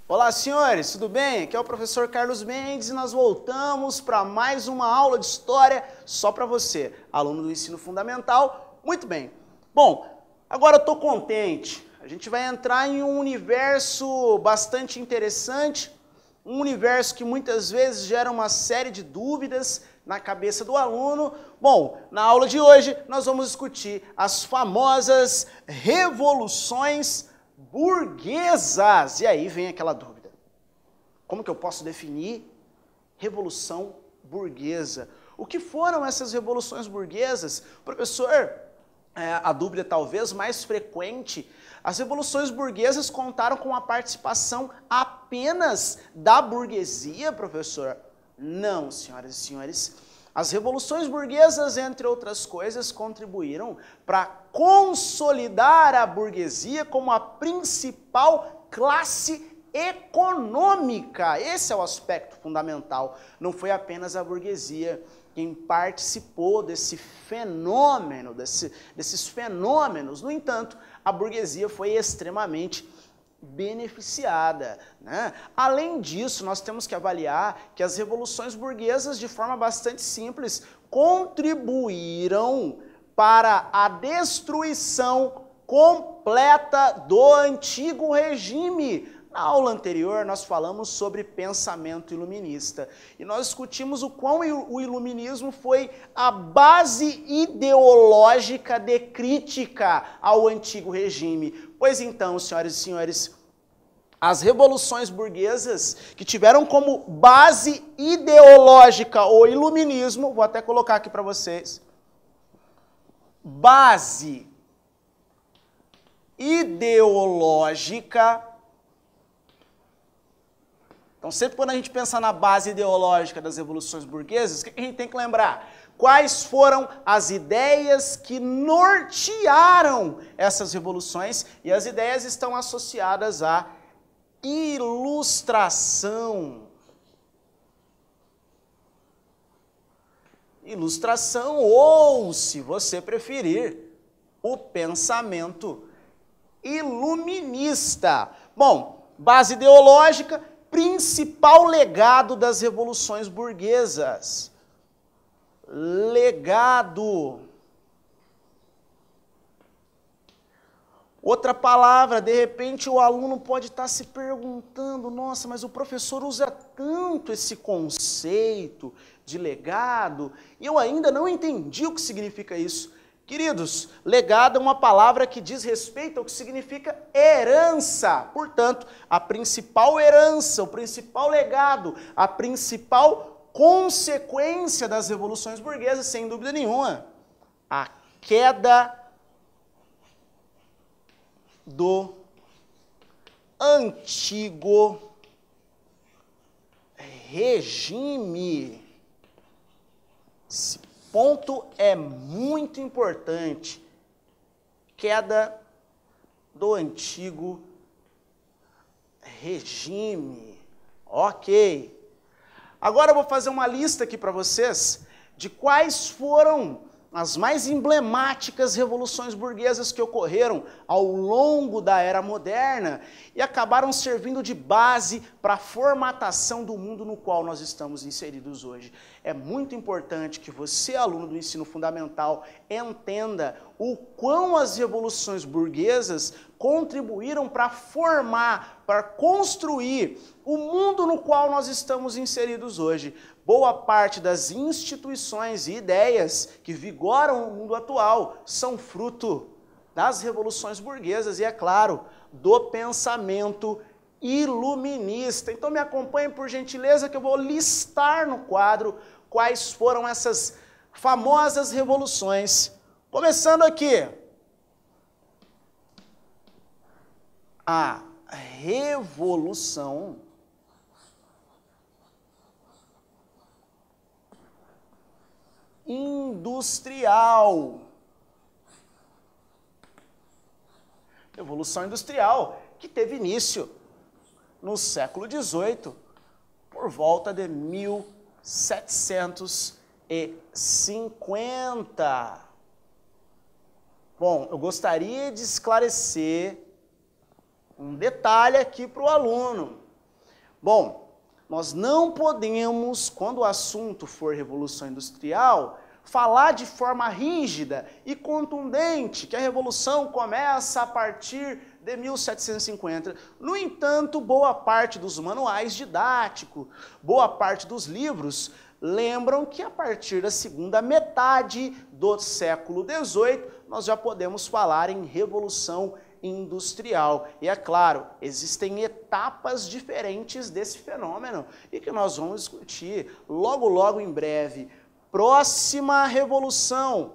Olá, senhores, tudo bem? Aqui é o professor Carlos Mendes e nós voltamos para mais uma aula de História só para você, aluno do ensino fundamental. Muito bem. Bom, agora eu estou contente. A gente vai entrar em um universo bastante interessante, um universo que muitas vezes gera uma série de dúvidas na cabeça do aluno. Bom, na aula de hoje nós vamos discutir as famosas revoluções burguesas. E aí vem aquela dúvida. Como que eu posso definir revolução burguesa? O que foram essas revoluções burguesas? Professor, a dúvida talvez mais frequente, as revoluções burguesas contaram com a participação apenas da burguesia, professor? Não, senhoras e senhores. As revoluções burguesas, entre outras coisas, contribuíram para consolidar a burguesia como a principal classe econômica. Esse é o aspecto fundamental. Não foi apenas a burguesia quem participou desse fenômeno, desses fenômenos. No entanto, a burguesia foi extremamente beneficiada, né? Além disso, nós temos que avaliar que as revoluções burguesas, de forma bastante simples, contribuíram para a destruição completa do antigo regime. Na aula anterior, nós falamos sobre pensamento iluminista e nós discutimos o quão o iluminismo foi a base ideológica de crítica ao antigo regime. Pois então, senhoras e senhores, as revoluções burguesas que tiveram como base ideológica o iluminismo, vou até colocar aqui para vocês, base ideológica. Então, sempre quando a gente pensa na base ideológica das revoluções burguesas, o que a gente tem que lembrar? Quais foram as ideias que nortearam essas revoluções? E as ideias estão associadas à ilustração. Ilustração ou, se você preferir, o pensamento iluminista. Bom, base ideológica, principal legado das revoluções burguesas. Legado. Outra palavra, de repente o aluno pode estar se perguntando, nossa, mas o professor usa tanto esse conceito de legado e eu ainda não entendi o que significa isso. Queridos, legado é uma palavra que diz respeito ao que significa herança. Portanto, a principal herança, o principal legado, a principal consequência das revoluções burguesas, sem dúvida nenhuma, a queda do antigo regime. Esse ponto é muito importante. Queda do antigo regime. Ok. Agora eu vou fazer uma lista aqui para vocês de quais foram as mais emblemáticas revoluções burguesas que ocorreram ao longo da era moderna e acabaram servindo de base para a formatação do mundo no qual nós estamos inseridos hoje. É muito importante que você, aluno do ensino fundamental, entenda o quão as revoluções burguesas contribuíram para formar, para construir o mundo no qual nós estamos inseridos hoje. Boa parte das instituições e ideias que vigoram no mundo atual são fruto das revoluções burguesas e, é claro, do pensamento iluminista. Então me acompanhe, por gentileza, que eu vou listar no quadro quais foram essas famosas revoluções. Começando aqui, a Revolução Industrial. Revolução Industrial, que teve início no século XVIII, por volta de 1800. 1750. Bom, eu gostaria de esclarecer um detalhe aqui para o aluno. Bom, nós não podemos, quando o assunto for Revolução Industrial, falar de forma rígida e contundente que a Revolução começa a partir de 1750. No entanto, boa parte dos manuais didáticos, boa parte dos livros, lembram que a partir da segunda metade do século XVIII, nós já podemos falar em Revolução Industrial. E é claro, existem etapas diferentes desse fenômeno e que nós vamos discutir logo em breve. Próxima revolução,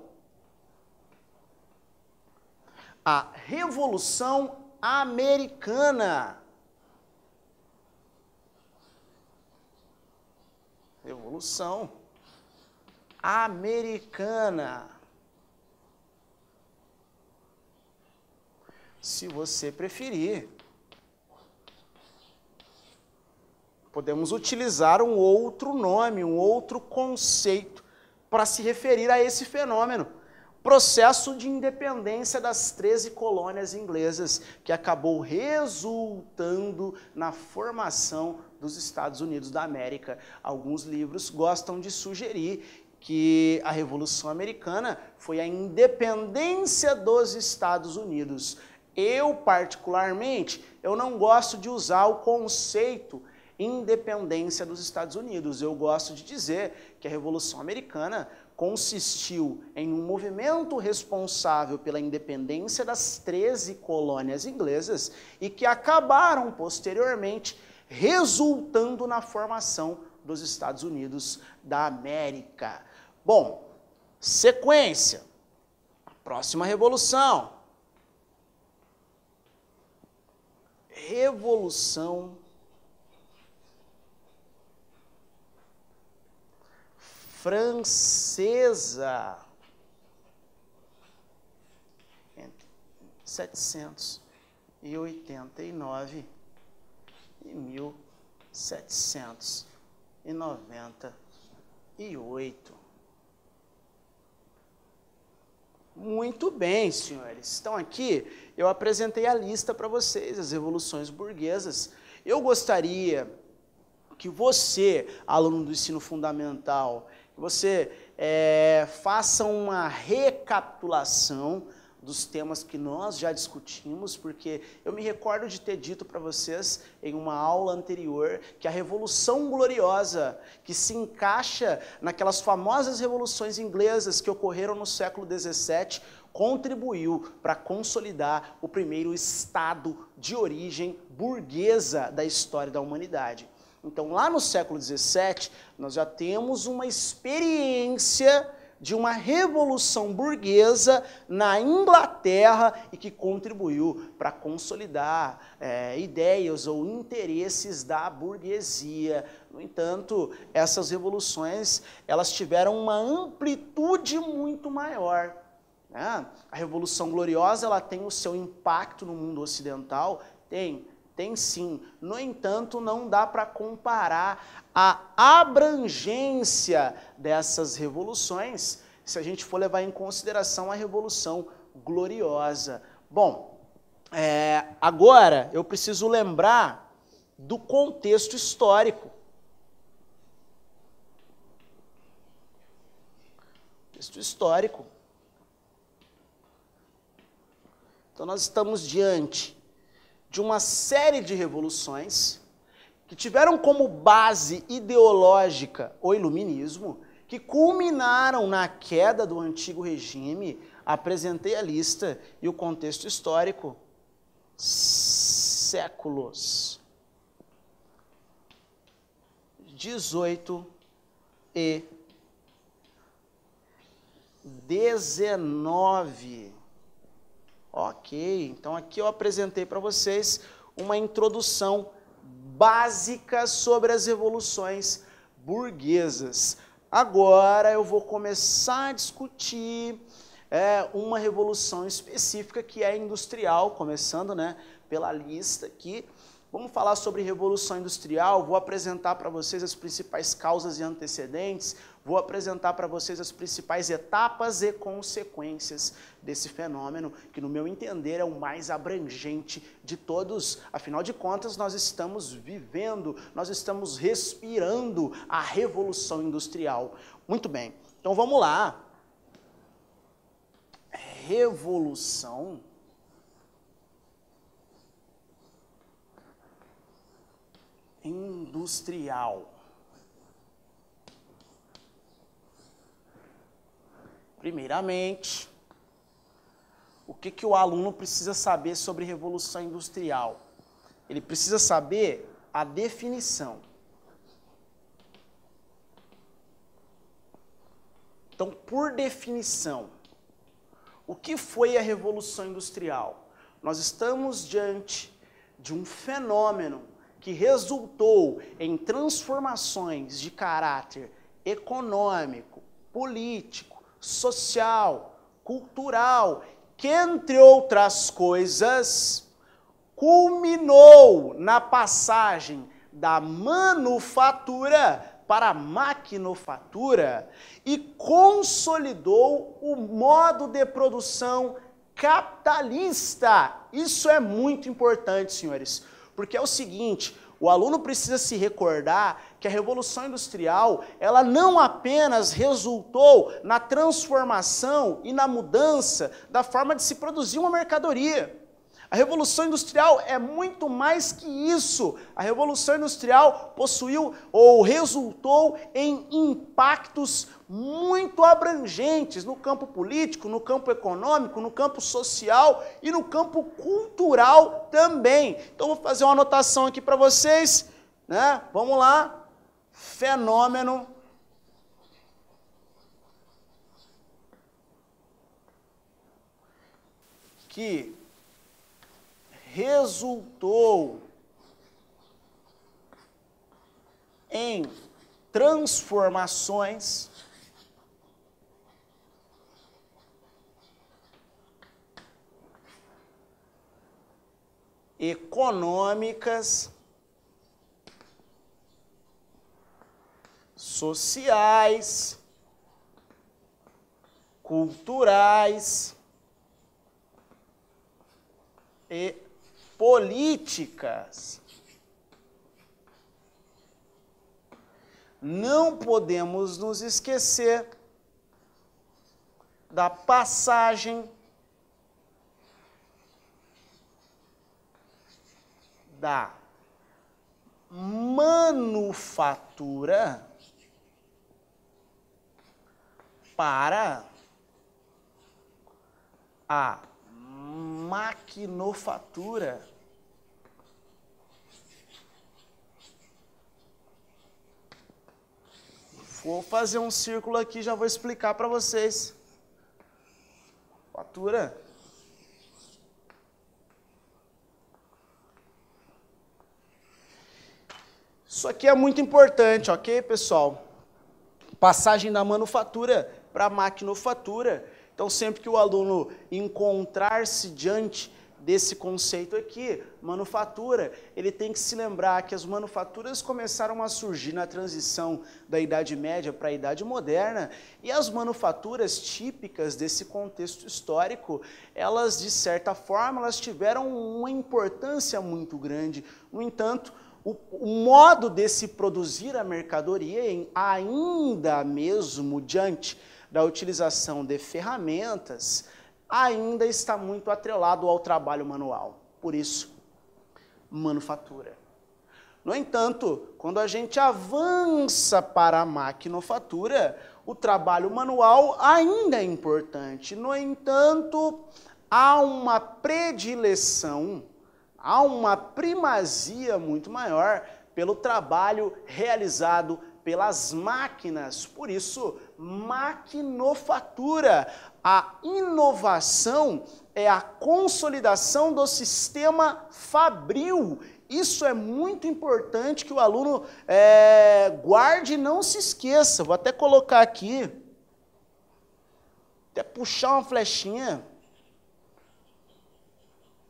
a Revolução Americana. Revolução Americana. Se você preferir, podemos utilizar um outro nome, um outro conceito para se referir a esse fenômeno. Processo de independência das 13 colônias inglesas, que acabou resultando na formação dos Estados Unidos da América. Alguns livros gostam de sugerir que a Revolução Americana foi a independência dos Estados Unidos. Eu, particularmente, eu não gosto de usar o conceito independência dos Estados Unidos. Eu gosto de dizer que a Revolução Americana consistiu em um movimento responsável pela independência das 13 colônias inglesas e que acabaram posteriormente resultando na formação dos Estados Unidos da América. Bom, sequência. Próxima revolução. Revolução Francesa, entre 1789 e 1798. Muito bem, senhores. Então aqui eu apresentei a lista para vocês, as revoluções burguesas. Eu gostaria que você, aluno do ensino fundamental, que você faça uma recapitulação dos temas que nós já discutimos, porque eu me recordo de ter dito para vocês em uma aula anterior que a Revolução Gloriosa, que se encaixa naquelas famosas revoluções inglesas que ocorreram no século XVII, contribuiu para consolidar o primeiro estado de origem burguesa da história da humanidade. Então, lá no século XVII, nós já temos uma experiência de uma revolução burguesa na Inglaterra e que contribuiu para consolidar ideias ou interesses da burguesia. No entanto, essas revoluções, elas tiveram uma amplitude muito maior. A Revolução Gloriosa, ela tem o seu impacto no mundo ocidental? Tem sim. No entanto, não dá para comparar a abrangência dessas revoluções se a gente for levar em consideração a Revolução Gloriosa. Bom, agora eu preciso lembrar do contexto histórico. Contexto histórico. Então nós estamos diante de uma série de revoluções que tiveram como base ideológica o iluminismo, que culminaram na queda do antigo regime. Apresentei a lista e o contexto histórico. Séculos 18 e 19. Ok, então aqui eu apresentei para vocês uma introdução básica sobre as revoluções burguesas. Agora eu vou começar a discutir uma revolução específica que é industrial, começando pela lista aqui. Vamos falar sobre Revolução Industrial, vou apresentar para vocês as principais causas e antecedentes, vou apresentar para vocês as principais etapas e consequências desse fenômeno, que no meu entender é o mais abrangente de todos. Afinal de contas, nós estamos vivendo, nós estamos respirando a Revolução Industrial. Muito bem, então vamos lá. Revolução Industrial. Primeiramente, o que o aluno precisa saber sobre Revolução Industrial? Ele precisa saber a definição. Então, por definição, o que foi a Revolução Industrial? Nós estamos diante de um fenômeno que resultou em transformações de caráter econômico, político, social, cultural, que, entre outras coisas, culminou na passagem da manufatura para a maquinofatura e consolidou o modo de produção capitalista. Isso é muito importante, senhores, porque é o seguinte, o aluno precisa se recordar que a Revolução Industrial, ela não apenas resultou na transformação e na mudança da forma de se produzir uma mercadoria. A Revolução Industrial é muito mais que isso. A Revolução Industrial possuiu ou resultou em impactos muito abrangentes no campo político, no campo econômico, no campo social e no campo cultural também. Então, vou fazer uma anotação aqui para vocês, né? Vamos lá. Fenômeno que resultou em transformações econômicas, sociais, culturais e políticas. Não podemos nos esquecer da passagem da manufatura para a maquinofatura. Vou fazer um círculo aqui, já vou explicar para vocês. Fatura. Isso aqui é muito importante, ok, pessoal? Passagem da manufatura para a maquinofatura. Então, sempre que o aluno encontrar-se diante desse conceito aqui, manufatura, ele tem que se lembrar que as manufaturas começaram a surgir na transição da Idade Média para a Idade Moderna, e as manufaturas típicas desse contexto histórico, elas, de certa forma, elas tiveram uma importância muito grande. No entanto, o modo de se produzir a mercadoria, ainda mesmo diante da utilização de ferramentas, ainda está muito atrelado ao trabalho manual. Por isso, manufatura. No entanto, quando a gente avança para a maquinofatura, o trabalho manual ainda é importante. No entanto, há uma predileção, há uma primazia muito maior pelo trabalho realizado pelas máquinas. Por isso, maquinofatura. A inovação é a consolidação do sistema fabril. Isso é muito importante que o aluno guarde e não se esqueça. Vou até colocar aqui, até puxar uma flechinha.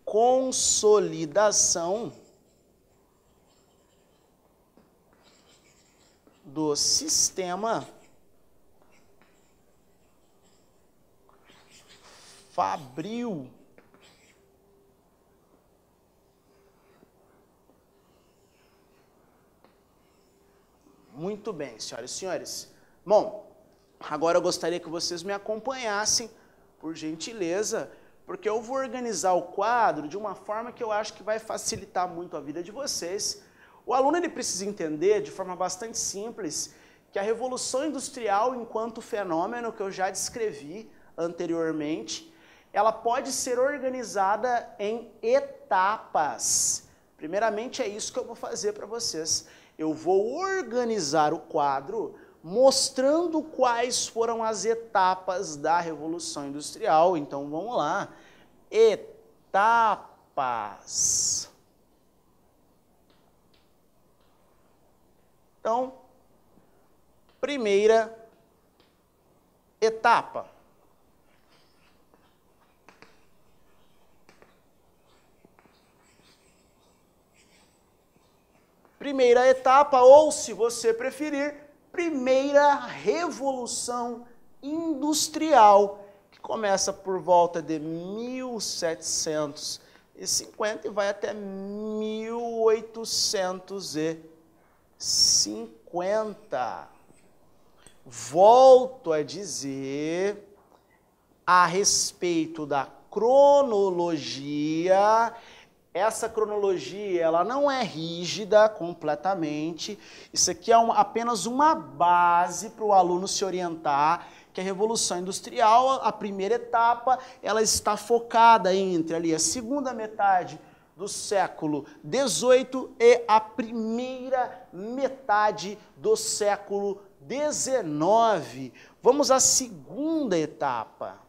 Consolidação do sistema fabril. Muito bem, senhoras e senhores. Bom, agora eu gostaria que vocês me acompanhassem, por gentileza, porque eu vou organizar o quadro de uma forma que eu acho que vai facilitar muito a vida de vocês. O aluno ele precisa entender, de forma bastante simples, que a Revolução Industrial, enquanto fenômeno que eu já descrevi anteriormente, ela pode ser organizada em etapas. Primeiramente, é isso que eu vou fazer para vocês. Eu vou organizar o quadro mostrando quais foram as etapas da Revolução Industrial. Então, vamos lá. Etapas. Então, primeira etapa. Primeira etapa, ou se você preferir, primeira revolução industrial, que começa por volta de 1750 e vai até 1850. Volto a dizer a respeito da cronologia. Essa cronologia, ela não é rígida completamente. Isso aqui é apenas uma base para o aluno se orientar, que a Revolução Industrial, a primeira etapa, ela está focada entre ali a segunda metade do século XVIII e a primeira metade do século XIX. Vamos à segunda etapa.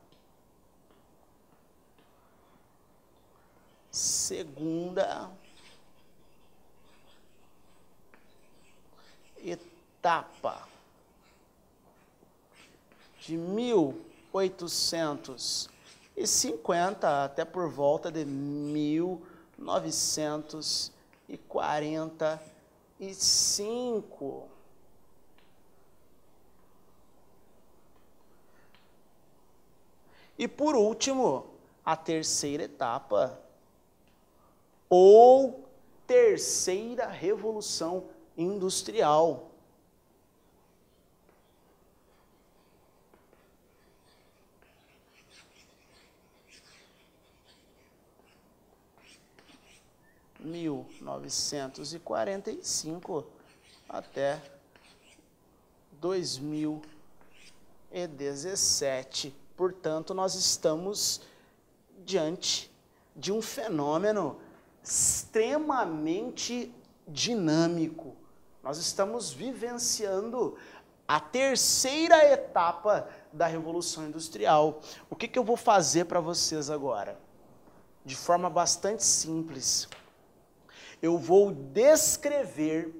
Segunda etapa, de 1850 até por volta de 1945. E por último, a terceira etapa, ou terceira revolução industrial. De 1945 até 2017. Portanto, nós estamos diante de um fenômeno extremamente dinâmico. Nós estamos vivenciando a terceira etapa da Revolução Industrial. O que eu vou fazer para vocês agora? De forma bastante simples. Eu vou descrever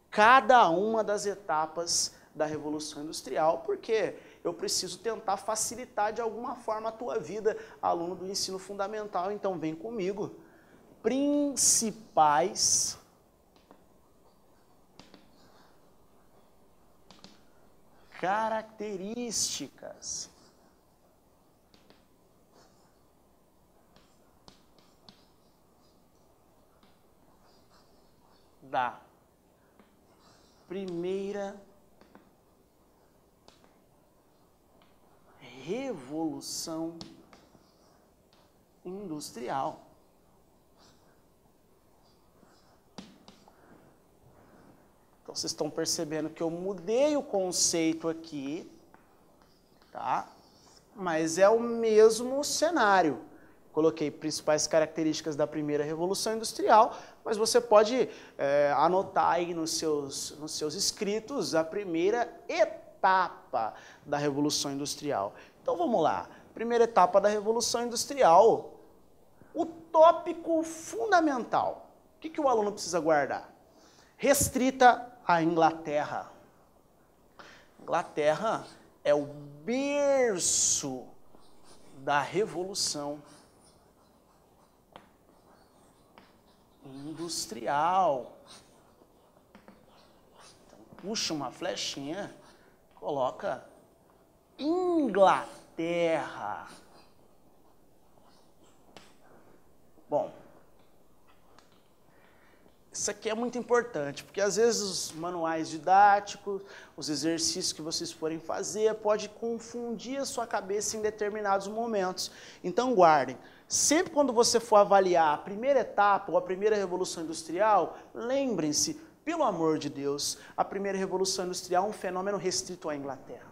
cada uma das etapas da Revolução Industrial, porque eu preciso tentar facilitar de alguma forma a tua vida, aluno do ensino fundamental. Então, vem comigo. Principais características da primeira revolução industrial. Então, vocês estão percebendo que eu mudei o conceito aqui, tá? Mas é o mesmo cenário. Coloquei principais características da primeira revolução industrial, mas você pode anotar aí nos seus escritos a primeira etapa da revolução industrial. Então, vamos lá. Primeira etapa da revolução industrial. O tópico fundamental. O que o aluno precisa guardar? Restrita à Inglaterra. Inglaterra é o berço da Revolução Industrial. Então, puxa uma flechinha, coloca Inglaterra. Bom, isso aqui é muito importante, porque às vezes os manuais didáticos, os exercícios que vocês forem fazer, pode confundir a sua cabeça em determinados momentos. Então guardem, sempre quando você for avaliar a primeira etapa ou a primeira revolução industrial, lembrem-se, pelo amor de Deus, a primeira revolução industrial é um fenômeno restrito à Inglaterra.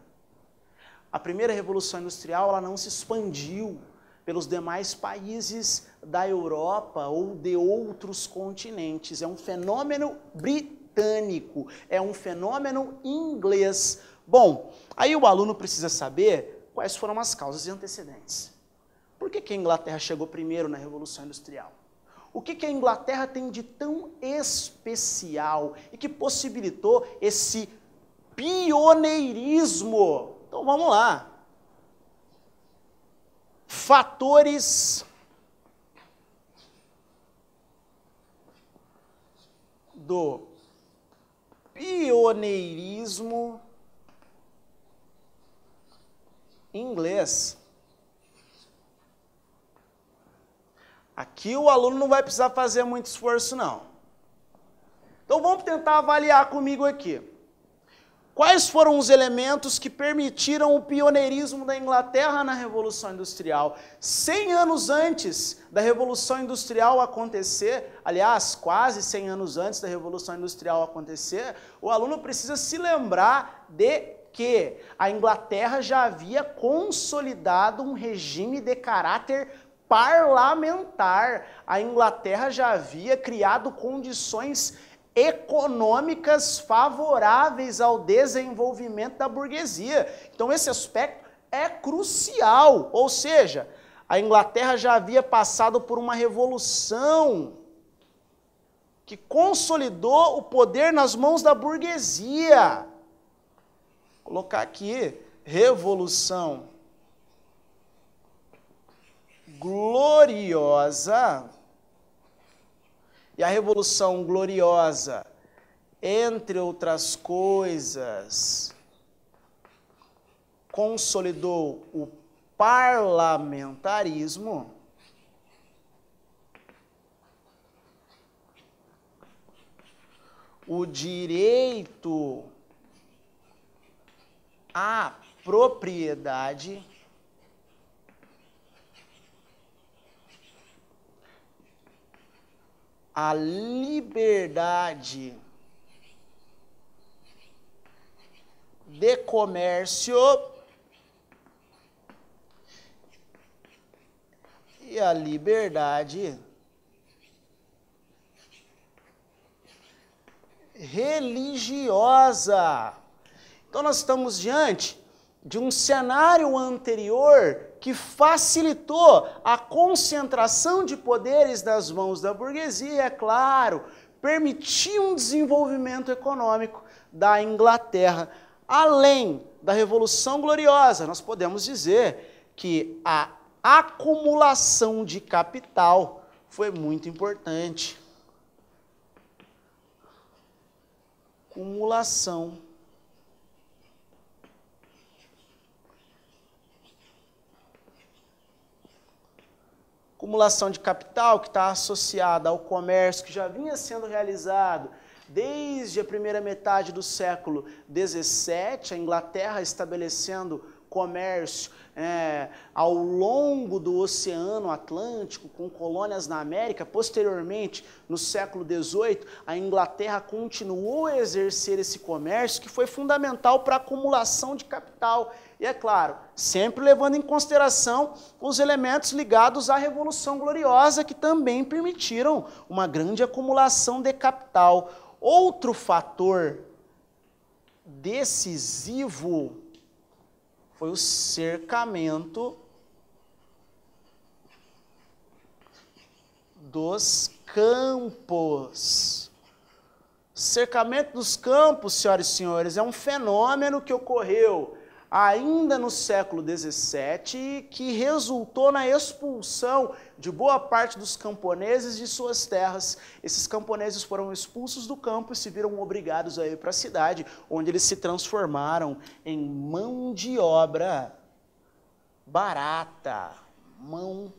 A primeira revolução industrial ela não se expandiu pelos demais países da Europa ou de outros continentes. É um fenômeno britânico, é um fenômeno inglês. Bom, aí o aluno precisa saber quais foram as causas antecedentes. Por que a Inglaterra chegou primeiro na Revolução Industrial? O que a Inglaterra tem de tão especial e que possibilitou esse pioneirismo? Então vamos lá. Fatores do pioneirismo inglês. Aqui o aluno não vai precisar fazer muito esforço, não. Então vamos tentar avaliar comigo aqui. Quais foram os elementos que permitiram o pioneirismo da Inglaterra na Revolução Industrial? 100 anos antes da Revolução Industrial acontecer, aliás, quase 100 anos antes da Revolução Industrial acontecer, o aluno precisa se lembrar de que a Inglaterra já havia consolidado um regime de caráter parlamentar. A Inglaterra já havia criado condições econômicas favoráveis ao desenvolvimento da burguesia. Então esse aspecto é crucial, ou seja, a Inglaterra já havia passado por uma revolução que consolidou o poder nas mãos da burguesia. Vou colocar aqui, revolução gloriosa. E a Revolução Gloriosa, entre outras coisas, consolidou o parlamentarismo, o direito à propriedade, a liberdade de comércio e a liberdade religiosa. Então nós estamos diante de um cenário anterior que facilitou a concentração de poderes nas mãos da burguesia, é claro, permitiu um desenvolvimento econômico da Inglaterra. Além da Revolução Gloriosa, nós podemos dizer que a acumulação de capital foi muito importante. Acumulação de capital que está associada ao comércio que já vinha sendo realizado desde a primeira metade do século XVII, a Inglaterra estabelecendo comércio ao longo do Oceano Atlântico, com colônias na América. Posteriormente, no século XVIII, a Inglaterra continuou a exercer esse comércio que foi fundamental para a acumulação de capital. E é claro, sempre levando em consideração os elementos ligados à Revolução Gloriosa, que também permitiram uma grande acumulação de capital. Outro fator decisivo foi o cercamento dos campos. Cercamento dos campos, senhoras e senhores, é um fenômeno que ocorreu ainda no século XVII, que resultou na expulsão de boa parte dos camponeses de suas terras. Esses camponeses foram expulsos do campo e se viram obrigados a ir para a cidade, onde eles se transformaram em mão de obra barata, mão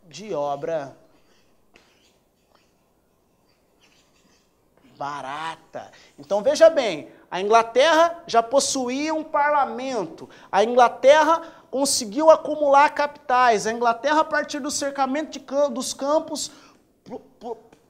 de obra barata. Então veja bem, a Inglaterra já possuía um parlamento, a Inglaterra conseguiu acumular capitais, a Inglaterra, a partir do cercamento dos campos,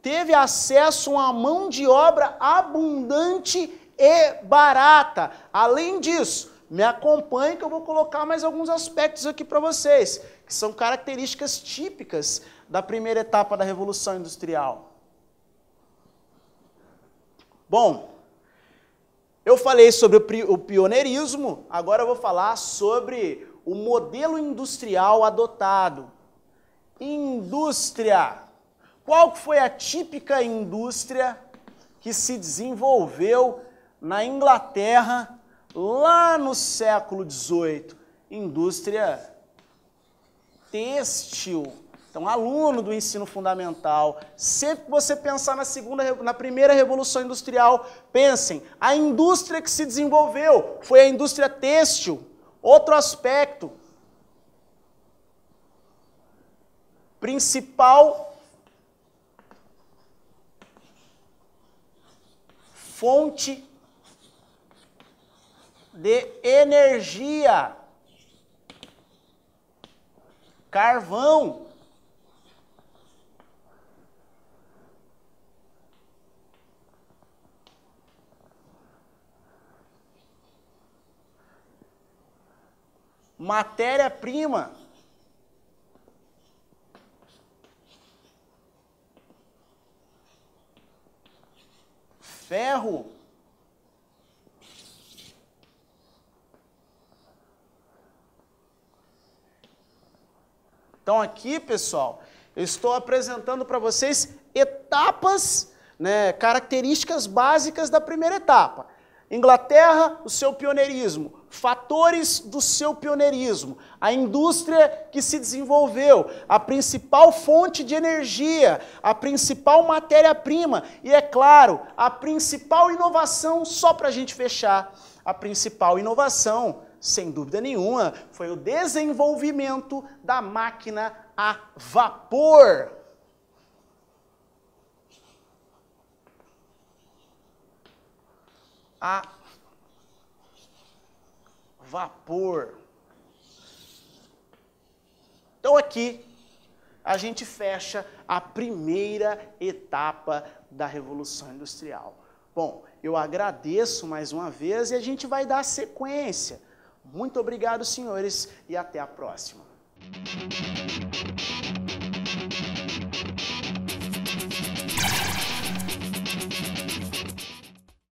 teve acesso a uma mão de obra abundante e barata. Além disso, me acompanhe que eu vou colocar mais alguns aspectos aqui para vocês, que são características típicas da primeira etapa da Revolução Industrial. Bom, eu falei sobre o pioneirismo, agora eu vou falar sobre o modelo industrial adotado. Indústria. Qual foi a típica indústria que se desenvolveu na Inglaterra lá no século XVIII? Indústria têxtil. Então, aluno do ensino fundamental, sempre que você pensar na primeira revolução industrial, pensem, a indústria que se desenvolveu foi a indústria têxtil. Outro aspecto, principal fonte de energia, carvão. Matéria-prima. Ferro. Então aqui, pessoal, eu estou apresentando para vocês etapas, características básicas da primeira etapa. Inglaterra, o seu pioneirismo, fatores do seu pioneirismo, a indústria que se desenvolveu, a principal fonte de energia, a principal matéria-prima e, é claro, a principal inovação, só para a gente fechar, a principal inovação, sem dúvida nenhuma, foi o desenvolvimento da máquina a vapor. A vapor. Então aqui a gente fecha a primeira etapa da Revolução Industrial. Bom, eu agradeço mais uma vez e a gente vai dar sequência. Muito obrigado, senhores, e até a próxima.